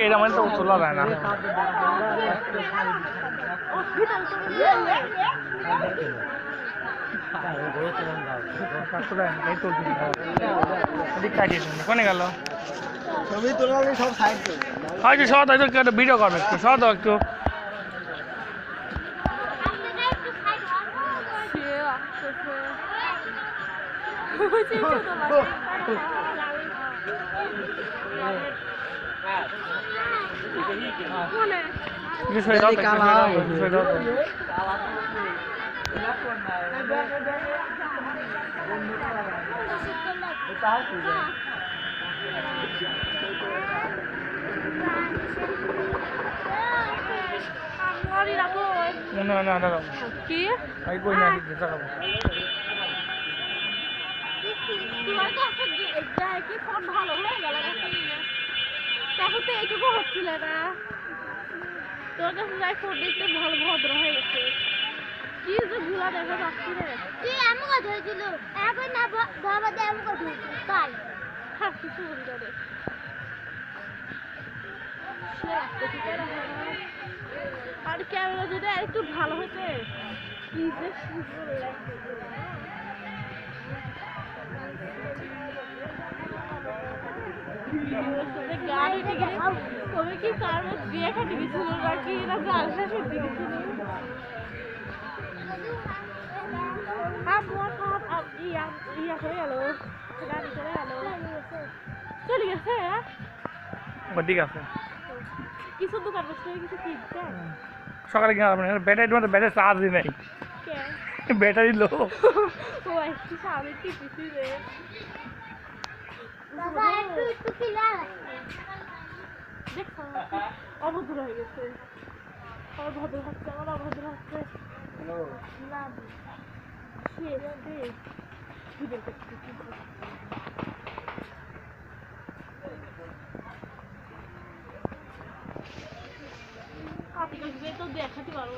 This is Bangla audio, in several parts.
এটা মানে তো তোলা যায় না। কোনে গেল হয়তো সব একটু ভিডিও করবে একটু সব একটু তখন তো এইটুকু হচ্ছিল না, তোর কাছে যাই ফোন দেখতে ভালো ভদ্র হয়ে গেছে। কি যে ভুলা দেখা যাচ্ছি রে, তুই এমন কথা হয়েছিল এখন না বাবা দিয়ে এমন কথা হয়েছিল তাই হ্যাঁ কিছু বলি রে আর ক্যামেরা যদি একটু ভালো হতে কি যে সুন্দর লাগছে। তুমি কি কারণ বিয়ে খাটে গেছিল নাকি না জালসা খেতে গেছিল? ইয়া করে গেল গাড়ি করে গেল চলে গেছে। ঠিক আছে কিছু দোকান বসে কিছু কিনতে সকালে কিনা ব্যাটারি ব্যাটারি চার্জই নেই, ব্যাটারি লো। ও একটু সামনে টিপিছি রে অভদ্র হয়ে গেছে, অভদ্র হচ্ছে আমার অভদ্র হচ্ছে তো দেখাতে পারবো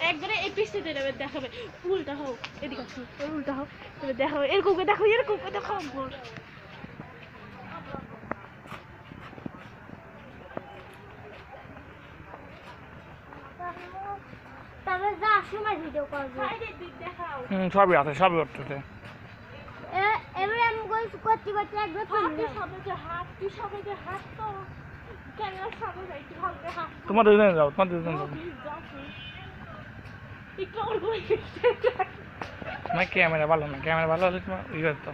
একবারে এই পিস্তিতে নেবে দেখাবে উল্টা হোক এদিকে আসো উল্টা হোক তবে দেখাবে এরকম দেখো এরকম দেখো তবে যা সময় ভিডিও করব সবই আছে সবই করতেছে। এবারে আমি করতে করতে একবার তুই সবাইকে হাত তো ক্যামেরার সামনে যাই একটু ভালো করে হাত তোমার দুজন যাও তোমার দুজন যাও না ক্যামেরা ভালো না, ক্যামেরা ভালো হলে তোমার ই করতো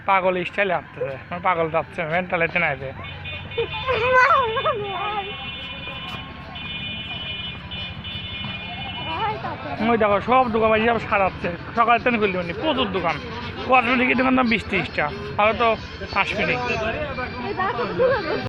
পাগল স্টাইলে আসতেছে, পাগল যাচ্ছে মেন্টালিটি নাই যে ওই দেখো সব দোকান বাজি সারাচ্ছে সকালে তেন খুলতে পারিনি প্রচুর দোকান কসমেটিকের দোকান দাম 20-30 টাকা, তাহলে তো 5 মিনিট।